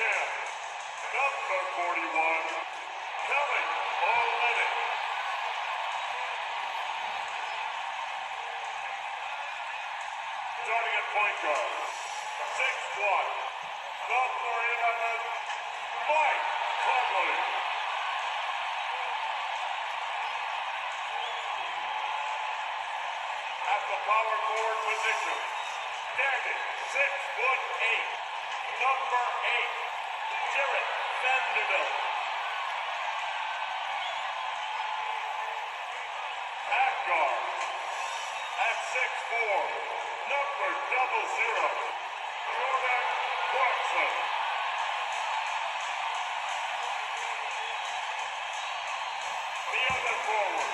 10, number 41, Kelly Olynyk. Starting at point guard, 6'1", number 11, Mike Conley. At the power forward position, standing 6'8", number 8, Jared Vanderbilt. At guard, at 6'4", number 00, Jordan Clarkson. The other forward,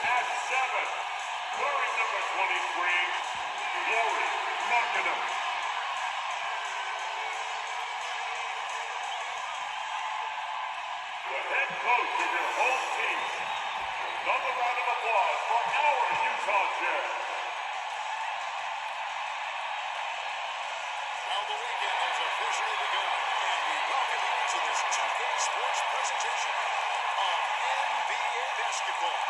at 7, wearing number 23, Laurie Markkanen. The head coach of your home team. Another round of applause for our Utah Jazz. Now the weekend has officially begun, and we welcome you to this 2K Sports presentation of NBA basketball.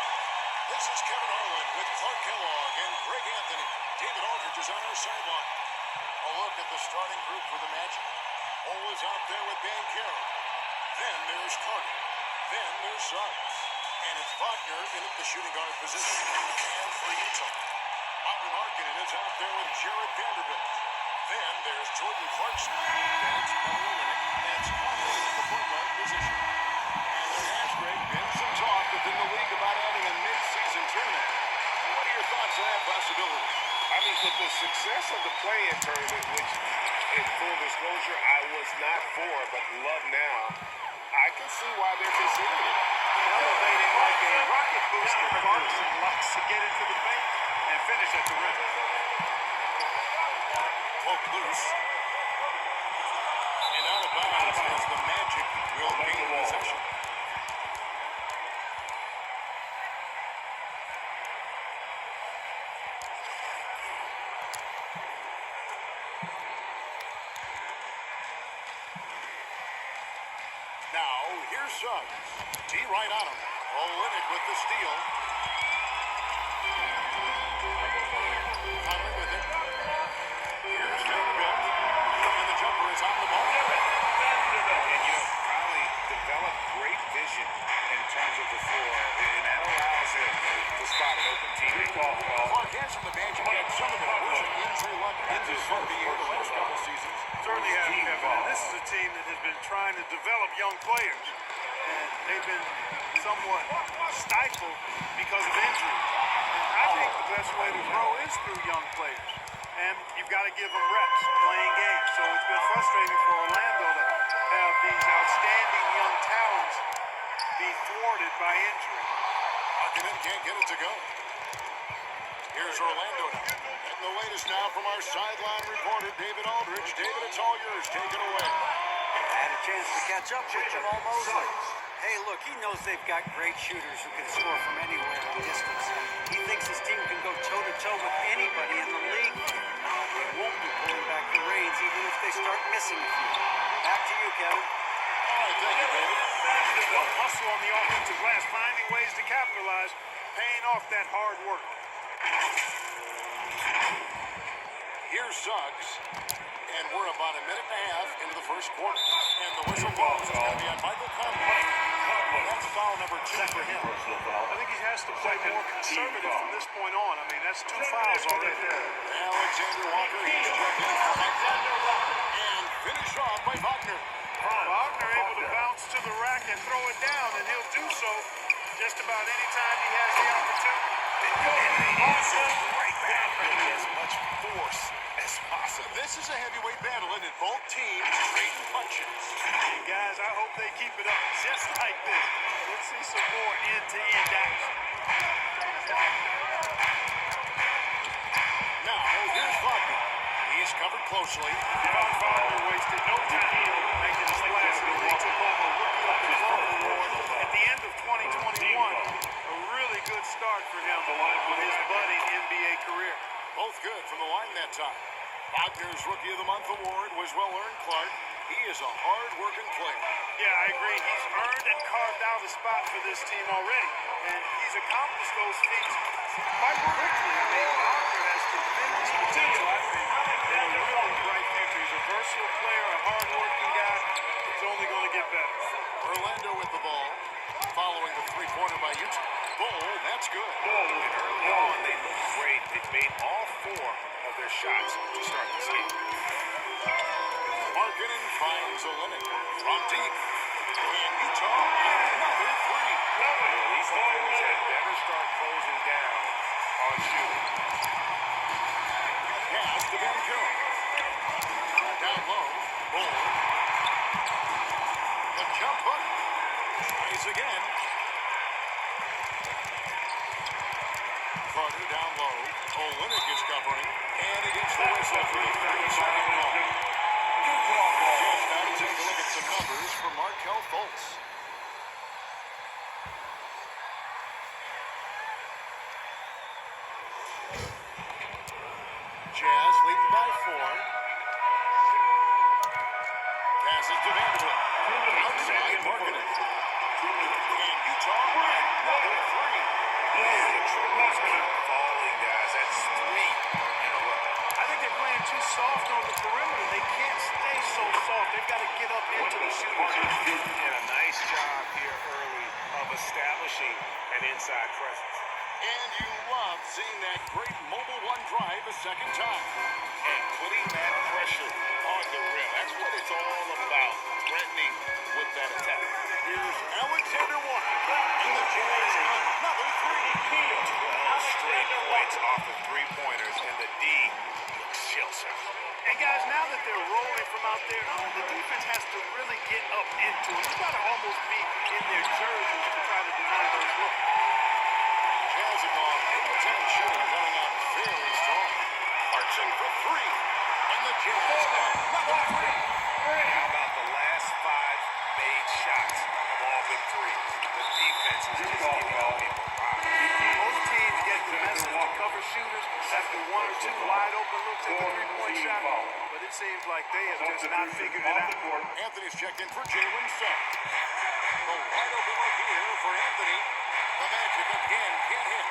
This is Kevin Harlan with Clark Kellogg and Greg Anthony. David Aldridge is on our sideline. A look at the starting group for the Magic. Cole is out there with Banchero. Then there's Carter. Then there's Suggs. And it's Wagner in at the shooting guard position. And for Utah, Lauri Markkanen is out there with Jared Vanderbilt. Then there's Jordan Clarkson. That's Kelly Olynyk. That's Conley in the point guard position. And there has, Greg, been some talk within the league about adding a mid-season tournament. What are your thoughts on that possibility? I mean, with the success of the play-in tournament, which, in full disclosure, I was not for, but love now, I can see why they're considering it. Elevating like a rocket booster, Clarkson likes to get into the paint and finish at the rim. Poke loose. And out of bounds as the Magic will gain possession. Now, here's Suggs. D right on him. Olynyk with the steal. Conley with it. Here's Vanderbilt. And the jumper is on the ball. And, Conley developed great vision in terms of the floor, and that allows him to spot an open team. Clark has from the Magic had some of the worst injury luck in this NBA the last couple seasons. Certainly have, Kevin. And this is a team that has been trying to develop young players. And they've been somewhat stifled because of injury. And I think the best way to grow is through young players. And you've got to give them reps playing games. So it's been frustrating for Orlando to have these outstanding young talents be thwarted by injury. Markkanen can't get it to go. Here's Orlando now. And the latest now from our sideline reporter, David Aldridge. David, it's all yours. Take it away. Had a chance to catch up with Jamal Mosley. Hey, look, he knows they've got great shooters who can score from anywhere in distance. He thinks his team can go toe-to-toe with anybody in the league. They won't be pulling back the reins even if they start missing a few. Back to you, Kevin. All right, thank you, David. Hustle on the offensive glass, finding ways to capitalize, paying off that hard work. Here's Suggs. And we're about a minute and a half into the first quarter. And the whistle blows. It's going to be on Michael Conley. That's foul number 2 for him. I think he has to play more conservative from this point on. I mean, that's 2 fouls already. Alexander Walker, he's checked in for Michael. And finished off by Wagner. Wagner able to bounce to the rack and throw it down, and he'll do so just about any time he has the opportunity. Awesome. Right back. As much force as possible. This is a heavyweight battle, and both teams trading punches. And guys, I hope they keep it up just like this. Let's see some more end-to-end action. Now, here's Wagner. He's covered closely. Wagner wasted no time making a splash when they took over Rookie of the Month award at the end of 2021. A really good start for him on his budding NBA career. Both good from the line that time. Wagner's Rookie of the Month award was well earned, Clark. He is a hard-working player. Yeah, I agree. He's earned and carved out a spot for this team already. And he's accomplished those feats quite quickly. I mean, Wagner has tremendous potential, I think, and a really bright future. He's a versatile player, a hard-working guy. He's only going to get better. Orlando with the ball, following the three-pointer by Utah. Bull, that's good. And early on, they looked great. They made all four of their shots to start this game. Markkanen finds Olynyk from deep. And Utah, another three. Well, these defenders had better start closing down on shooting. Pass to Vancouver. Down low, Bull. The jump hook. Tries again. Carter down low. Olynyk is covering. And he gets the whistle for the 30-second call. Just now to take a look at some numbers for Markelle Fultz. Jazz leading by 4. Passes to Vanderbilt. Outside Markkanen. And Utah, another three. Man, the triples keep falling, guys. That's 3 in a row. I think they're playing too soft on the perimeter. They can't stay so soft. They've got to get up into the shooters. And a nice job here early of establishing an inside presence. And you love seeing that great mobile one drive a second time. And putting that pressure on the rim. That's what it's all about. Threatening with that attack. Here's Alexander Walker. And the Jazz another three. 12 straight points off of three-pointers, and the D looks shell-shocked. And guys, now that they're rolling from out there, the defense has to really get up into it. You got to almost be in their jerseys to try to deny those looks. Jazz have gone 8-10 shooting, coming out very strong. Arching for three. And the Jazz another three. How about the last 5 made shots have all been threes? The defense is just giving up people. Most teams get the message to cover shooters after 1 or 2 wide open looks at the three-point shot. But it seems like they have just not figured it out. Anthony's checked in for Jalen Suggs. The wide open look here for Anthony. The Magic again can't hit.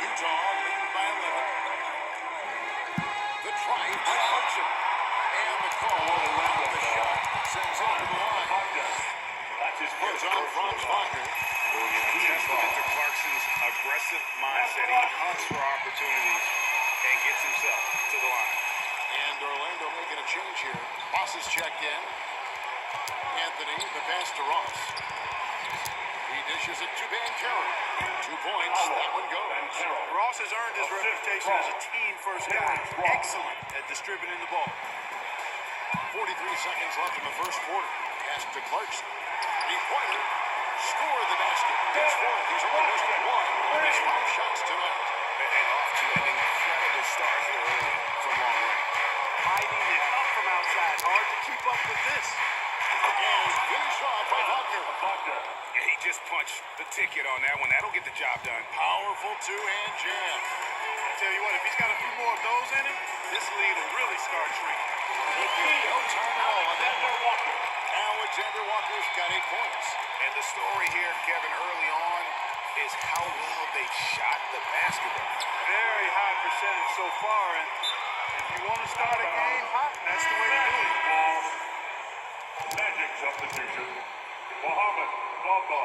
Utah leading by 11. The try by Hudson. And the call around the shot sends it to the line. Here's on Franz Wagner. Testament to Clarkson's aggressive mindset. He hunts for opportunities and gets himself to the line. And Orlando making a change here. Ross is checked in. Anthony, the pass to Ross. He dishes it to Banchero. 2 points, that one goes. Ross has earned his reputation as a team-first guy. Excellent at distributing the ball. 43 seconds left in the first quarter. Pass to Clarkson. Three-pointer. Score the basket. Gets 4. He's only missed 1 of his 5 shots tonight. And off to an incredible start here early from long range. Hiding it up from outside. Hard to keep up with this. And finish off by Wagner. Yeah, he just punched the ticket on that one. That'll get the job done. Powerful two-hand jam. I tell you what, if he's got a few more of those in him, this lead will really start shrinking. No time at all on that one. Alexander Walker's got 8 points. And the story here, Kevin, early on is how well they shot the basketball. Very high percentage so far, and if you want to start a game hot, that's the way to do it. Magic substitution. Mohammed Baba.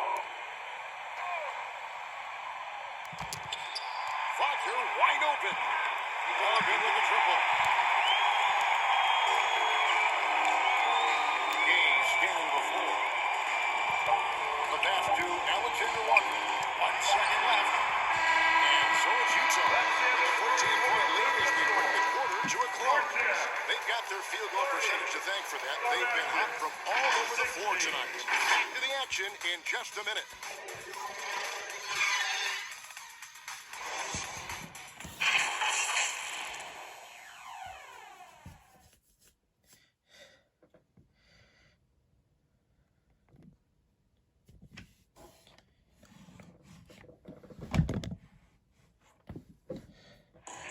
Wagner wide open. Morgan with the triple. Gage scanning before. The pass to Alexander Walker. 1 second left. And so it's Utah. With a 14-point lead as we bring the quarter to a close. They've got their field goal percentage to thank for that. They've been hot from all over the floor tonight. Back to the action in just a minute.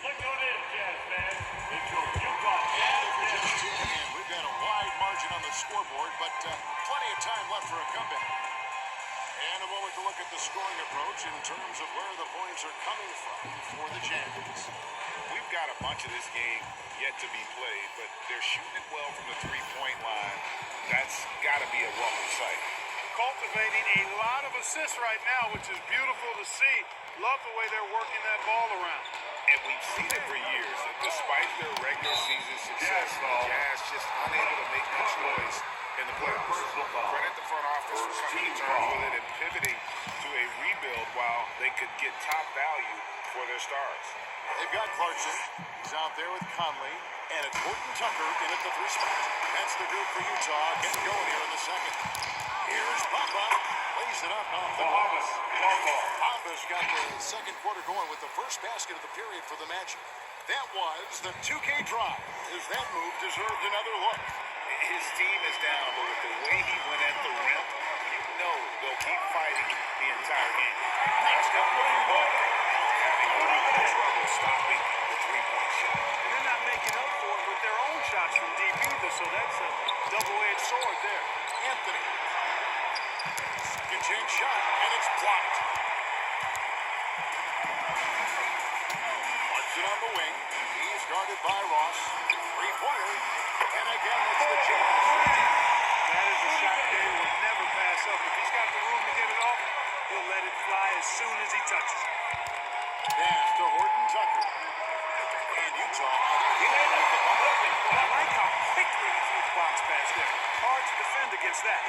Look who it is, Jazz fans. It's your Utah Jazz. plenty of time left for a comeback. And a moment to look at the scoring approach in terms of where the points are coming from for the Jazz. We've got a bunch of this game yet to be played, but they're shooting it well from the three-point line. That's got to be a welcome sight. Cultivating a lot of assists right now, which is beautiful to see. Love the way they're working that ball around. And we've seen it for years. Despite their regular season success, the Jazz just unable to make much noise in the playoffs. Credit the front office for coming to terms with it and pivoting to a rebuild while they could get top value for their stars. They've got Clarkson. He's out there with Conley. And it's Horton Tucker in at the three spot. That's the group for Utah. Getting going here in the second. Here's Bamba. Lays it up off the glass. Bamba's got the second quarter going with the first basket of the period for the Magic. That was the 2K drive. As that move deserved another look. His team is down, but with the way he went at the rim, you know they'll keep fighting the entire game. Next up, looking ball. Having a little bit of trouble stopping the three-point shot. And they're not making up for it with their own shots from deep either, so that's a double-edged sword there. Anthony. Second chance shot, and it's blocked. Punts it on the wing. He's guarded by Ross. Three-pointer. And again, it's the Jazz. That is a shot Dave will never pass up. If he's got the room to get it off, he'll let it fly as soon as he touches it. Pass to Horton Tucker. And Utah. I like how quickly he threw the box pass there. Hard to defend against that.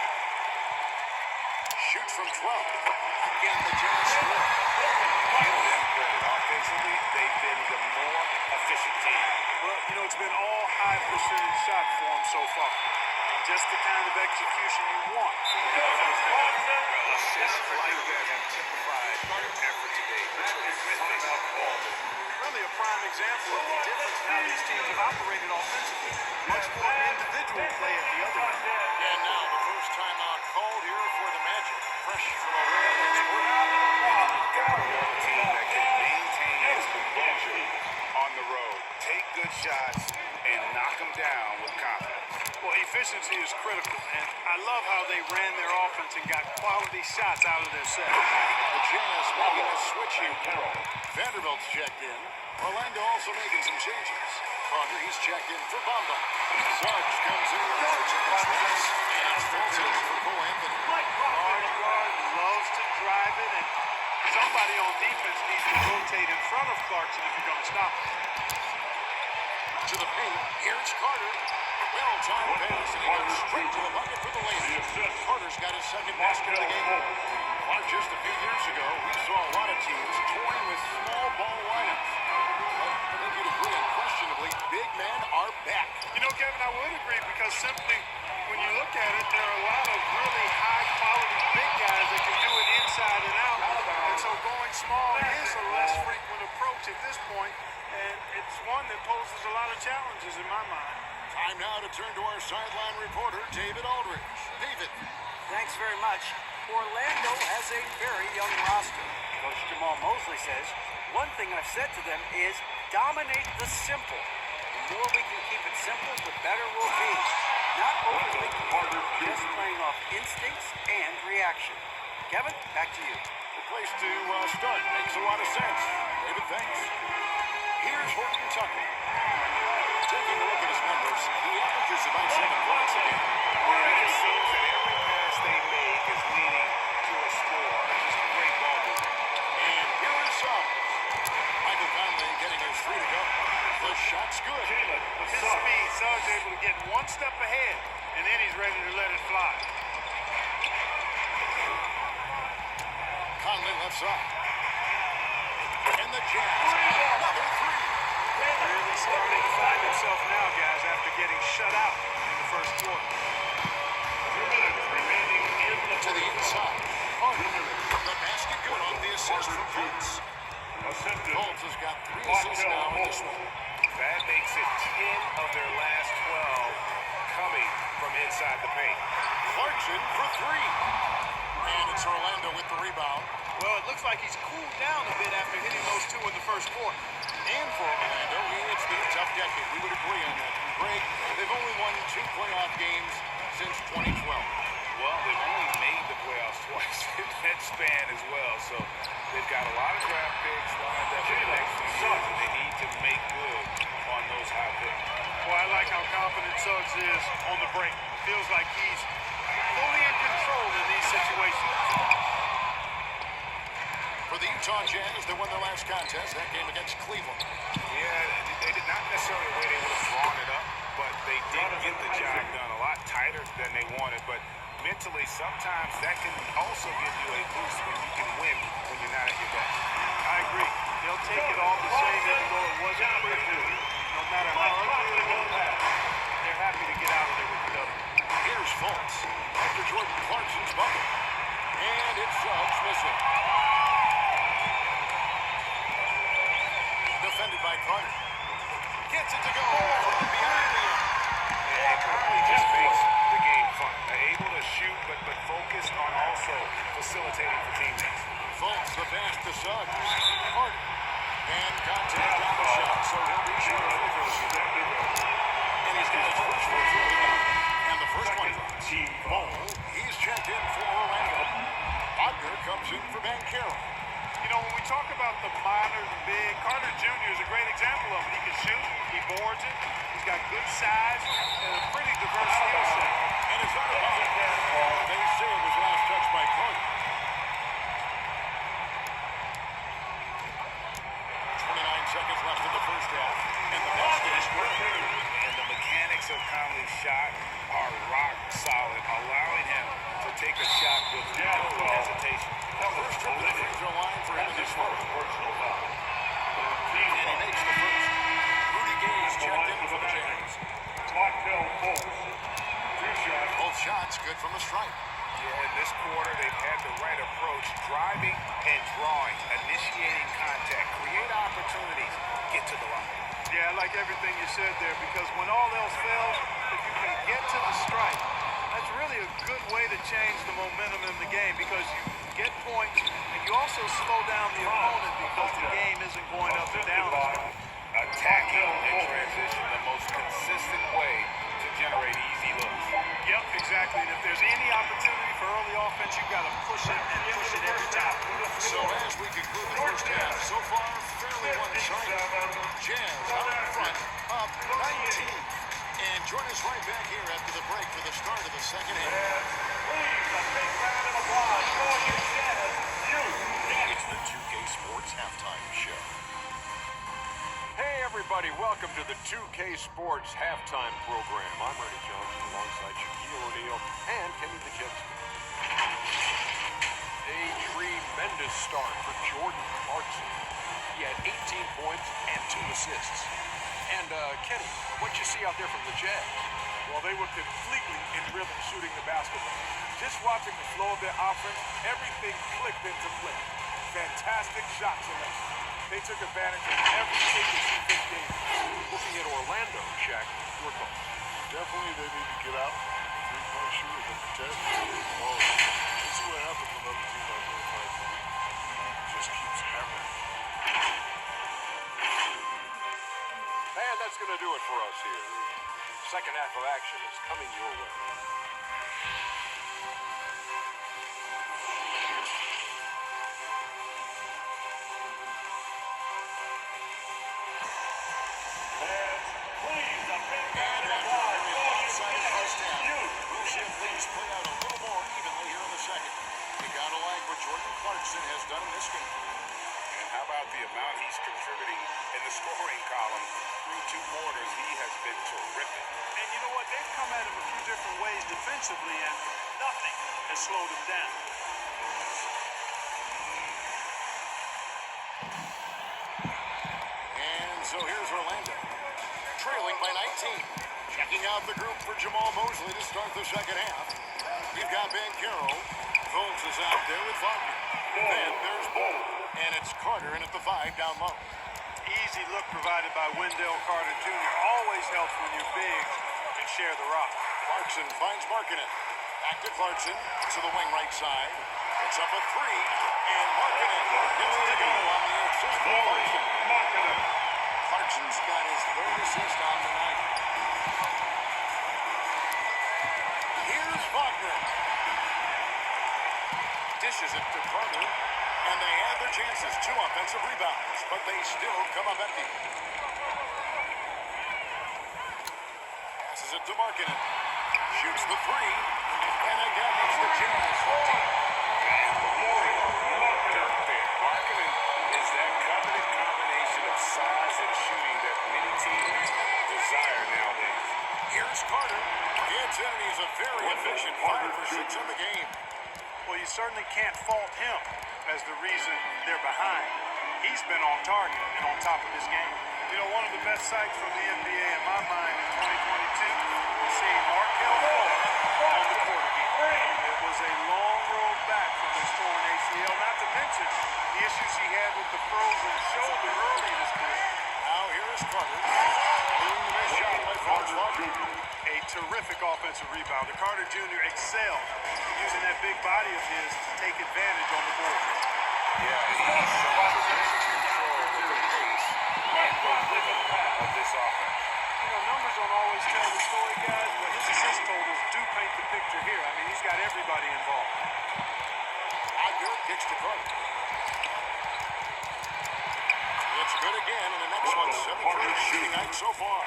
Shoots from 12. Again, the Jazz score. Give them credit. Offensively, they've been the more efficient team. Well, you know, it's been all high percentage shot for him so far. And just the kind of execution you want. Assists like that have typified their effort today. Really a prime example of the difference in how these teams have operated offensively. Much more individual play at the other end. And now the first timeout called here for the Magic. Fresh from a win against Portland. A team that can maintain its composure on the road, take good shots, and knock them down with confidence. Well, efficiency is critical, and I love how they ran their offense and got quality shots out of their set. The Jazz making a switch here. Vanderbilt's checked in. Orlando also making some changes. Carter, he's checked in for Bamba. Suggs comes in with yards and it's and it's Fulton for Cole Anthony. Large guard loves to drive it, and somebody on defense needs to rotate in front of Clarkson if you're going to stop him. To the paint. Here's Carter. Well-timed pass, and he goes straight to the bucket for the layup. Carter's got his second basket of the game. Well, just a few years ago, we saw a lot of teams toying with small ball lineups. But I think you'd agree, unquestionably, big men are back. You know, Kevin, I would agree because simply when you look at it, there are a lot of really high-quality big guys that can do it inside and out. And so going small is a less frequent approach at this point, and it's one that poses a lot of challenges in my mind. Time now to turn to our sideline reporter, David Aldridge. David. Thanks very much. Orlando has a very young roster. Coach Jamal Mosley says, one thing I've said to them is dominate the simple. The more we can keep it simple, the better we'll be. Not overthinking it, just playing off instincts and reaction. Kevin, back to you. The place to start makes a lot of sense. David, thanks. Here's Horton Tucker. Taking a look at his numbers, he averages about 7 points a game. It just seems that every pass they make is leading to a score. Just great ball movement. And here is Suggs. Michael Conley getting his 3 to go. The shot's good. With his speed, Suggs able to get one step ahead, and then he's ready to let it fly. Conley left side. And the Jazz, another 3. Really starting to find himself now, guys, after getting shut out in the first quarter. 2 minutes remaining in the To the inside. The basket good on the assist from Fultz. Assisted. Fultz has got 3 assists now in this one. That makes it 10 of their last 12 coming from inside the paint. Clarkson for 3. And it's Orlando with the rebound. Well, it looks like he's cooled down a bit after hitting those 2 in the first quarter. And for Orlando, it's been a tough decade. We would agree on that. And Greg, they've only won 2 playoff games since 2012. Well, they've only made the playoffs twice in that span as well. So they've got a lot of draft picks lined up in the next few years, and they need to make good on those high picks. Well, I like how confident Suggs is on the break. Feels like he's fully in control in these situations. For the Utah Jazz, they won their last contest, that game against Cleveland. Yeah, they did not necessarily the way they would have drawn it up, but they did get the job done a lot tighter than they wanted. But mentally, sometimes that can also give you a boost when you can win when you're not at your best. I agree. They'll take it all the same, even though it wasn't pretty. No matter how ugly it was, they're happy to get out of there with the W. Here's Fultz after Jordan Clarkson's bucket. And it's Suggs missing. Defended by Carter. Gets it to go. Behind the arc. Yeah, it probably just makes the game fun. They're able to shoot, but focused on also facilitating for teammates. Fultz the pass to Suggs. Carter. And contact on the shot, so he'll be short free throws. And he's got his first free throw of the game. And the first one drops. He's checked in for Orlando. Wagner comes in for Banchero. You know, when we talk about the modern big, Carter Jr. is a great example of it. He can shoot, he boards it, he's got good size, and a pretty diverse skill set. And it's out of bounds. They say it was last touched by Carter. 29 seconds left in the first half. And the basket is square. And the mechanics of Conley's shot are rock solid, allowing him to take a shot with no hesitation. The first trip to the free throw line for him in this one. And he makes the first. Rudy Gay is checked in for the Jazz. Both shots good from the stripe. Yeah, in this quarter, they've had the right approach, driving and drawing, initiating contact, create opportunities, get to the line. Yeah, I like everything you said there, because when all else fails, if you can get to the strike, that's really a good way to change the momentum in the game, because you get points and you also slow down the opponent because the game isn't going up and down. Attacking in transition, the most consistent way to generate easy looks. Yep, exactly. And if there's any opportunity for early offense, you've got to push it and push it every time. So as we conclude the first half, so far fairly one-sided. Jazz out in front, up 19. And join us right back here after the break for the start of the second half. It's the 2K Sports Halftime Show. Hey everybody, welcome to the 2K Sports Halftime Program. I'm Ernie Johnson alongside Shaquille O'Neal and Kenny the Jet Smith. A tremendous start for Jordan Clarkson. He had 18 points and 2 assists. And Kenny, what'd you see out there from the Jazz? Well, they were completely in rhythm shooting the basketball. Just watching the flow of their offense, everything clicked into place. Fantastic shot selection. They took advantage of every single defense game. Looking at Orlando, Shaq, your call. Definitely they need to get out. Three-point shooters and protect. Oh, let's see what happens when other team are really fighting. Just keeps hammering. And that's going to do it for us here. Second half of action is coming your way. Jordan Clarkson has done in this game. And how about the amount he's contributing in the scoring column through 2 quarters? He has been terrific. And you know what? They've come at him a few different ways defensively, and nothing has slowed him down. And so here's Orlando, trailing by 19. Checking out the group for Jamal Mosley to start the second half. You've got Banchero. Fultz is out there with Wagner. Then there's Bull. And it's Carter in at the 5 down low. Easy look provided by Wendell Carter Jr. Always helps when your bigs can share the rock. Clarkson finds Markkanen. Back to Clarkson to the wing right side. It's up a 3. And Markkanen gets it to go on the assist from Clarkson. Clarkson's got his third assist on the night. He dishes it to Carter, and they have their chances. 2 offensive rebounds, but they still come up empty. Passes it to Markkanen. Shoots the 3, and again it's the Jazz. Markkanen is that coveted combination of size and shooting that many teams desire nowadays. Here's Carter. Gets in, and he's a very efficient 5 for 6 in the game. Well, you certainly can't fault him as the reason they're behind. He's been on target and on top of his game. You know, one of the best sights from the NBA in my mind in 2022 was seeing Markelle Fultz on the court again. It was a long road back from his torn ACL, not to mention the issues he had with the frozen shoulder early in his career. Now here is Carter. Doing the nice shot by Fultz. A terrific offensive rebounder. Carter Jr. excelled using that big body of his to take advantage on the board. Yeah, he's shown tremendous control of the pace and the rhythm of this offense. You know, numbers don't always tell the story, guys, but his assist totals do paint the picture here. I mean, he's got everybody involved. Wagner kicks to Carter. It's good again, and an excellent 7-3 shooting night so far.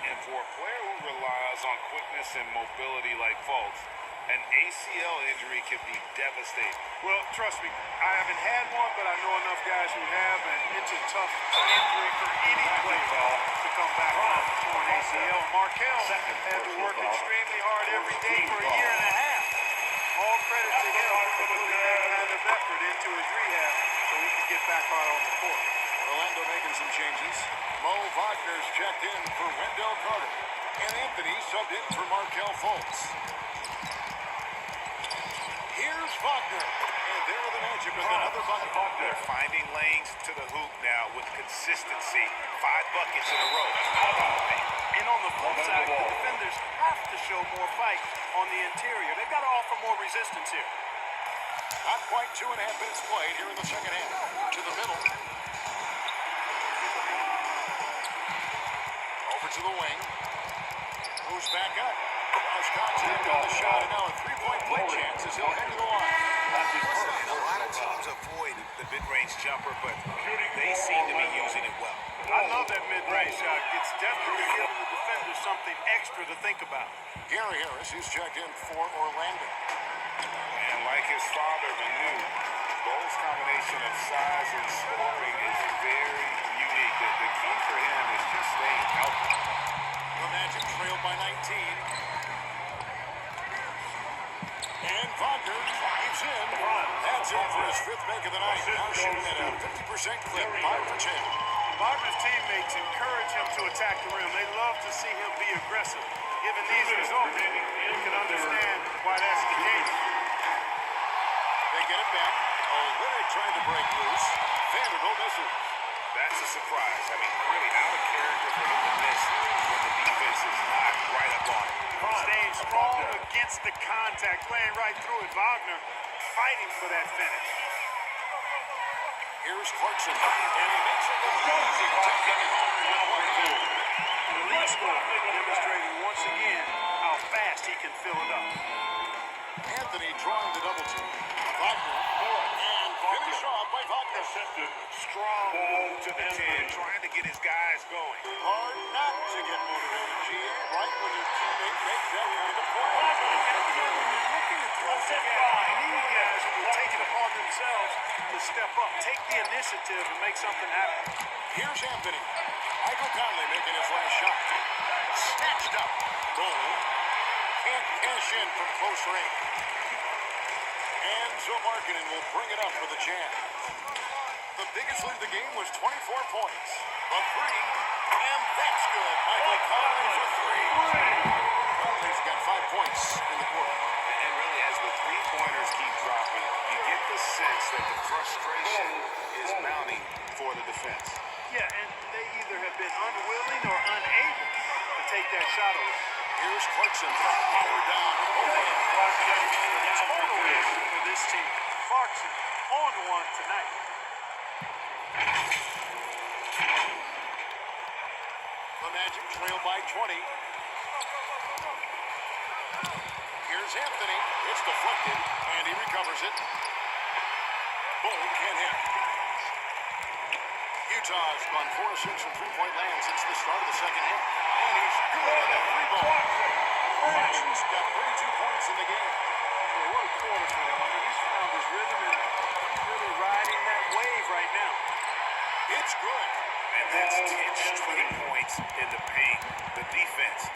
And for a player who relies on quickness and mobility like Fultz, an ACL injury can be devastating. Well, trust me, I haven't had one, but I know enough guys who have, and it's a tough injury for any player to come back from a torn ACL. Markelle had to work extremely hard every day for a year and a half. All credit to him for putting that kind of effort into his rehab so he could get back out on the court. Orlando making some changes. Mo Wagner's checked in for Wendell Carter. And Anthony subbed in for Markelle Fultz. Here's Wagner. And there are the Magic with another bucket. They're finding lanes to the hoop now with consistency. 5 buckets in a row. And on the flip side, the defenders have to show more fight on the interior. They've got to offer more resistance here. Not quite 2.5 minutes played here in the second half. To the middle. Over to the wing. Moves back up. Has contact on the shot, and now a 3-point play chance as he'll head to the line. And a lot of teams avoid the mid-range jumper, but they seem to be using it well. I love that mid-range shot. It's definitely giving the defenders something extra to think about. Gary Harris, he's checked in for Orlando. And like his father, Manu, Bo's combination of size and scoring is very unique. The key for him is just staying healthy. The Magic trailed by 19. And Wagner drives in. That's in for his 5th make of the night. Now shooting at a 50% clip, 5 for 10. Wagner's teammates encourage him to attack the rim. They love to see him be aggressive. Given these results, you can understand why that's the case. They get it back. Olynyk trying to break loose. Vanderbilt misses. That's a surprise. I mean, really out of character for him to miss when the defense is not right up on him. Staying strong against the contact, playing right through it. Wagner fighting for that finish. Here's Clarkson, and he makes it look easy. Taking it home with 1 hand. The lead score demonstrating once again how fast he can fill it up. Anthony drawing the double team. Wagner, and finish off by Wagner. Strong move to the 10, trying to get his guys going. Hard not to get motivated, GA, right when your teammate makes that kind of play. When you're looking to close the gap, you need guys who will take it upon themselves to step up, take the initiative, and make something happen. Here's Anthony. Michael Conley making his last shot. Snatched up. Goal. Can't cash in from close range. And so Markkanen will bring it up for the Jazz. The biggest lead of the game was 24 points. A 3, and that's good. Michael Conley for 3. Conley's got 5 points in the quarter. And really, as the three-pointers keep dropping, you get the sense that the frustration is mounting for the defense. Yeah, and they either have been unwilling or unable to take that shot away. Here's Clarkson. Power down. Total win for this team. Clarkson on one tonight. The Magic trail by 20. Here's Anthony. It's deflected, and he recovers it. Bold can't hit. Utah's gone 4 of 6 from three-point land since the start of the second half. And he's good on that three ball. Clarkson's got 32 points in the game. Well, what a quarter for him. I mean, he's found his rhythm, and he's really riding that wave right now. It's good. And that's 10 straight points in the paint. The defense,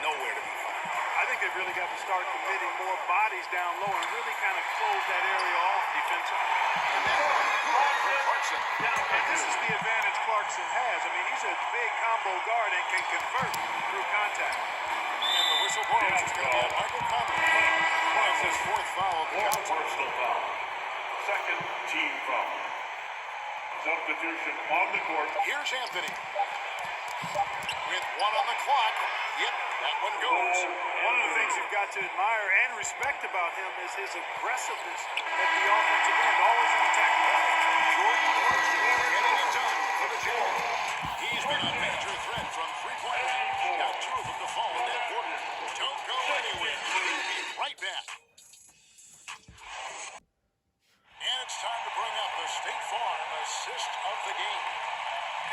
nowhere to be found. I think they've really got to start committing more bodies down low and really kind of close that area off defensively. And that one good for Clarkson. And this is the advantage Clarkson has. I mean, he's a big combo guard and can convert through contact. And the whistle blows. It's going to be on Michael Conley. That's his 4th foul of the count. Personal foul. Second team foul. Substitution on the court. Here's Anthony. With 1 on the clock. Yep, that one goes. One of the things you've got to admire and respect about him is his aggressiveness at the offensive end, always in attack. Jordan Clarkson getting it done for the Jazz. He's been a major threat from three-point range. Got 2 of them to fall in that quarter. Don't go anywhere. We'll be right back. And it's time to bring up the State Farm assist of the game.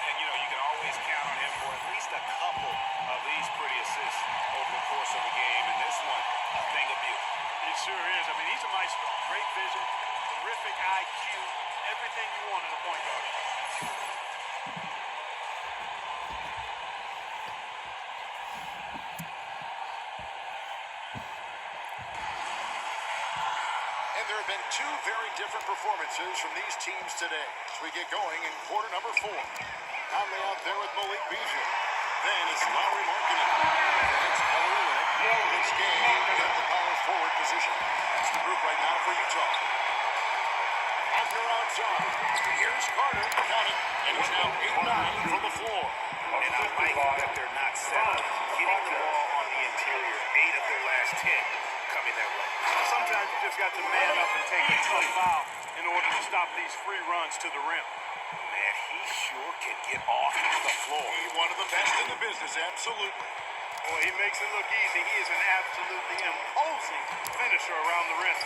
And, you know, you can always count on him for at least a couple of these pretty assists over the course of a game. And this one, a thing of beauty. It sure is. I mean, he's a maestro. Great vision, terrific IQ, everything you want in a point guard. And there have been 2 very different performances from these teams today as we get going in quarter number 4. Conley out there with Malik Beasley. Then it's Lowry Markkinen. Then it's Kelly Olynyk. It's Game at the power forward position. That's the group right now for Utah. Out here outside. Here's Carter. Got it. And he's now 8-9 from the floor. And I like that they're not settling. Getting the ball on the interior. 8 of their last 10 coming that way. Sometimes you just got to man up and take a tough foul in order to stop these free runs to the rim. Man, he sure can get off the floor. He's one of the best in the business, absolutely. Boy, he makes it look easy. He is an absolutely imposing finisher around the rim.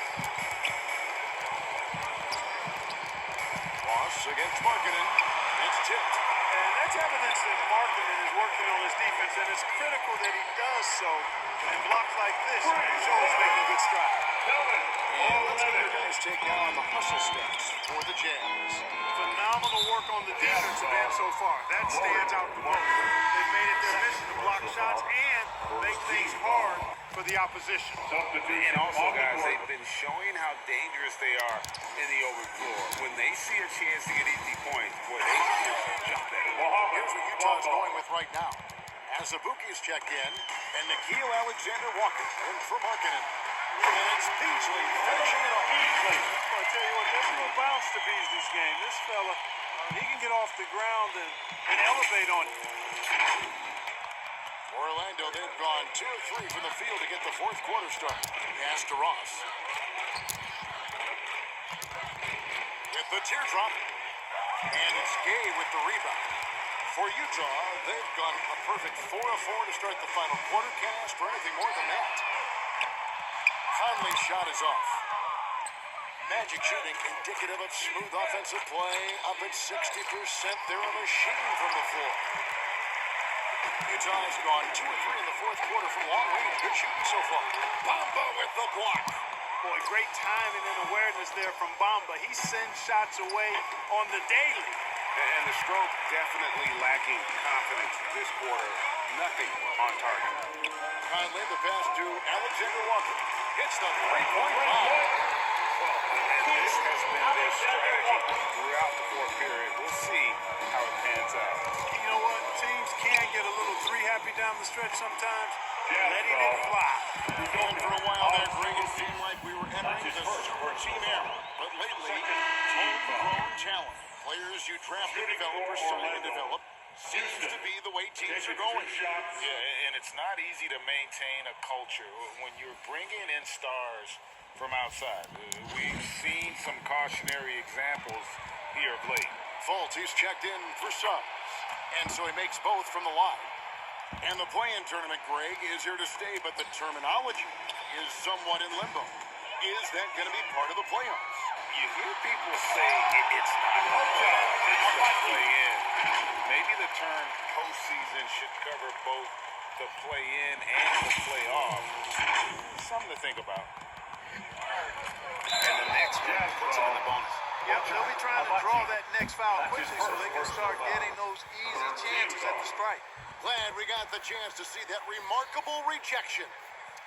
Ross against Markkinen. It's tipped. And that's evidence that Markkinen is working on his defense, and it's critical that he does so. And blocks like this shows making good strides. And let's get our guys take down the hustle steps for the Jazz. Phenomenal work on the defensive end so far. That stands out the most. They've made it their mission to block shots and make things hard for the opposition. And also, guys, they've been showing how dangerous they are in the open floor. When they see a chance to get easy points, boy, they just jump at it. Here's what Utah's going with right now. Azubuike's checked in, and Nickeil Alexander-Walker in for Markkinen. And it's Beasley finishing it off. Well, I tell you what, there's no bounce to Beasley's game. This fella, he can get off the ground and elevate on you. For Orlando, they've gone 2 of 3 from the field to get the 4th quarter started. Pass to Ross. With the teardrop. And it's Gay with the rebound. For Utah, they've gone a perfect 4 of 4 to start the final quarter. Cast for anything more than that. Conley's shot is off. Magic shooting indicative of smooth offensive play. Up at 60%. They're a machine from the floor. Utah's gone 2 of 3 in the 4th quarter from long range. Good shooting so far. Bamba with the block. Boy, great timing and awareness there from Bamba. He sends shots away on the daily. And the stroke definitely lacking confidence this quarter. Nothing on target. Conley, the pass to Alexander-Walker. Hits the three-point line. And this has been their strategy throughout the 4th period. We'll see how it pans out. You know what? Teams can get a little three-happy down the stretch sometimes. Letting it fly. And for a while there, Greg, it seemed like we were entering the super team era. But lately, homegrown talent. Players you draft and develop or sign and develop seems to be the way teams are going. Yeah, and it's not easy to maintain a culture when you're bringing in stars from outside. We've seen some cautionary examples here of late. Fultz, he's checked in for subs. And so he makes both from the line. And the play-in tournament, Greg, is here to stay, but the terminology is somewhat in limbo. Is that going to be part of the playoffs? You hear people say it's not a playoff, it's the play-in. Maybe the term postseason should cover both the play-in and the playoff. Something to think about. And the next one puts them in the bonus. Yep, they'll be trying to draw that next foul quickly so they can start getting those easy chances at the strike. Glad we got the chance to see that remarkable rejection.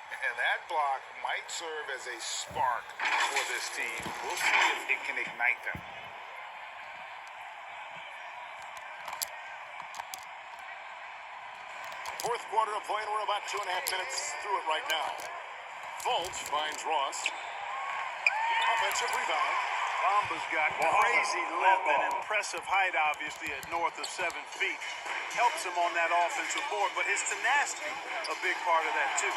And that block might serve as a spark for this team. We'll see if it can ignite them. Fourth quarter of play, and we're about 2.5 minutes through it right now. Fultz finds Ross. Offensive rebound. Bamba's got crazy length and impressive height, obviously, at north of 7 feet. Helps him on that offensive board, but his tenacity, a big part of that, too.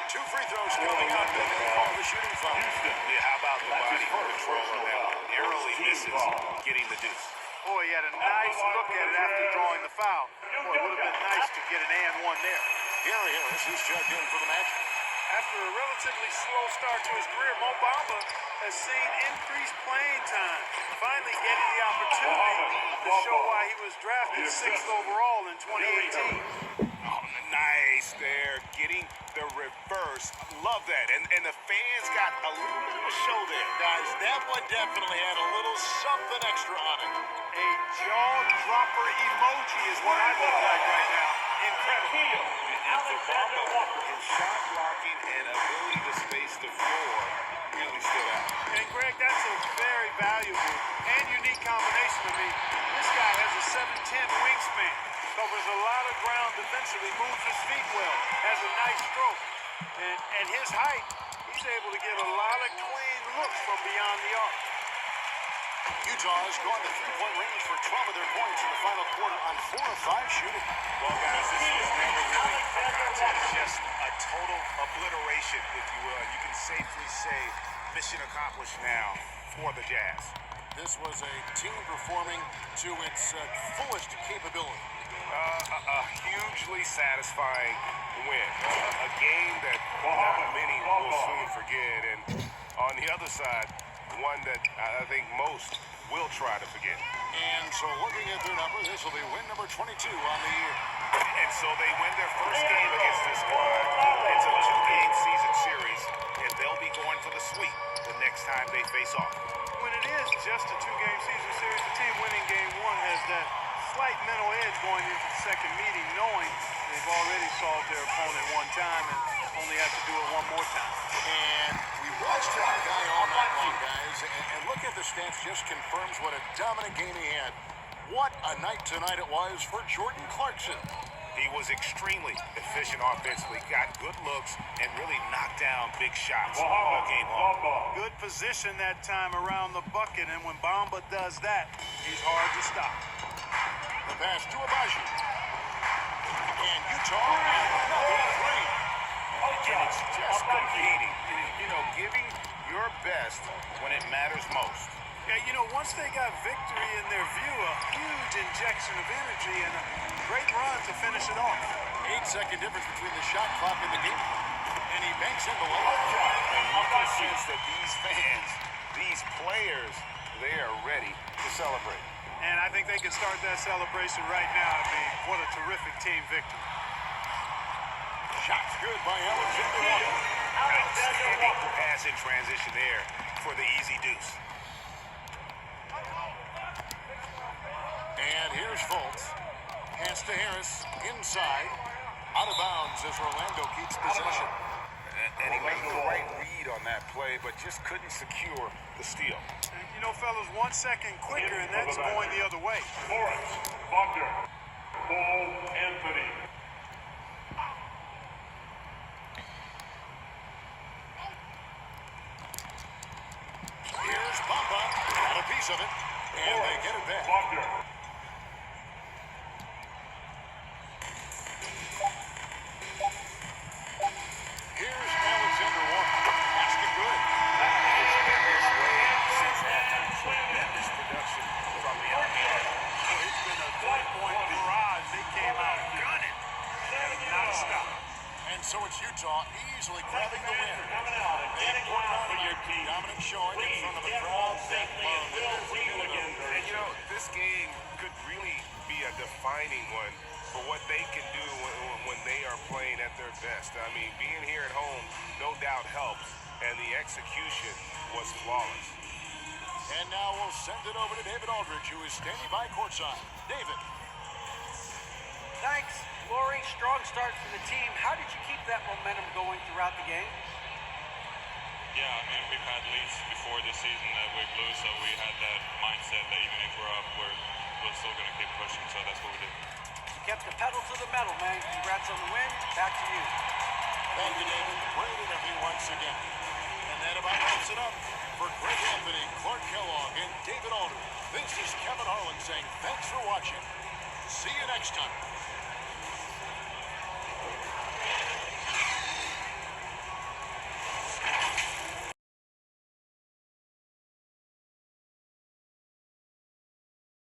2 free throws coming up, and they call the shooting foul. Yeah, how about the body control on that one? Narrowly misses getting the deuce. Boy, he had a nice look at it after drawing the foul. Boy, it would have been nice to get an and one there. Gary Harris, who's checked in for the match. After a relatively slow start to his career, Mo Bamba has seen increased playing time, finally getting the opportunity to show why he was drafted 6th overall in 2018. Oh, nice there, getting the reverse. Love that. And the fans got a little bit of a show there. Guys, that one definitely had a little something extra on it. A jaw-dropper emoji is what I look like right now. Incredible. And for Bamba, his shot blocking and ability to space the floor really stood out. And Greg, that's a very valuable and unique combination to me. This guy has a 7'10" wingspan, covers a lot of ground defensively, moves his feet well, has a nice stroke. And his height, he's able to get a lot of clean looks from beyond the arc. Utah has gone to 3-point range for 12 of their points in the final quarter on 4 of 5 shooting. Well, guys, this was never really a contest, just a total obliteration, if you will. You can safely say mission accomplished now for the Jazz. This was a team performing to its fullest capability. A hugely satisfying win. A game that not many will soon forget. And on the other side, one that I think most will try to forget. And so looking at their number, this will be win number 22 on the year. And so they win their first game against this squad. It's a 2-game season series, and they'll be going for the sweep the next time they face off. When it is just a 2-game season series, the team winning game 1 has that slight mental edge going into the second meeting, knowing they've already solved their opponent one time and only have to do it one more time. And we watched that guy all night long, guys, and look at the stats, just confirms what a dominant game he had. What a night tonight it was for Jordan Clarkson. He was extremely efficient offensively, got good looks, and really knocked down big shots all game long. Good position that time around the bucket, and when Bamba does that, he's hard to stop. The pass to Abaji. And Utah, another 3. And it's just competing, giving your best when it matters most. Yeah, once they got victory in their view, a huge injection of energy and a great run to finish it off. 8-second difference between the shot clock and the game. And he banks in the layup. And you can sense that these fans, these players, they are ready to celebrate. And I think they can start that celebration right now. I mean, what a terrific team victory. Shots good by Alexander Walker. Outstanding pass in transition there for the easy deuce. And here's Fultz. Pass to Harris. Inside. Out of bounds as Orlando keeps possession. And he made the right read on that play, but just couldn't secure the steal. And, fellas, 1 second quicker, and that's going the other way. Forrest, Buckner, Cole Anthony. Here's Bamba. Got a piece of it. And they get it back. Buckner. Here's Alexander Walker. Basket good. It's been this way since halftime. Tremendous production from the young man. It's been a 3-point barrage. They came out gunning. Not a stop. And So it's Utah easily grabbing the win. Coming out and They getting put it loud on for your tonight. team. Dominant showing in Please front of a get crowd home that safely and loved we'll see you it. again very And, soon. this game could really be a defining one for what they can do when they are playing at their best. I mean, being here at home no doubt helps, and the execution was flawless. And now we'll send it over to David Aldridge, who is standing by courtside. David. Thanks, Lori. Strong start for the team. How did you keep that momentum going throughout the game? Yeah, I mean, we've had leads before this season that we've lost, so we had that mindset that even if we're up, we're still going to keep pushing, so that's what we did. You kept the pedal to the metal, man. Congrats on the win. Back to you. Thank you, David. Great interview once again. And that about wraps it up. For Greg Anthony, Clark Kellogg, and David Aldridge, this is Kevin Harlan saying thanks for watching. See you next time.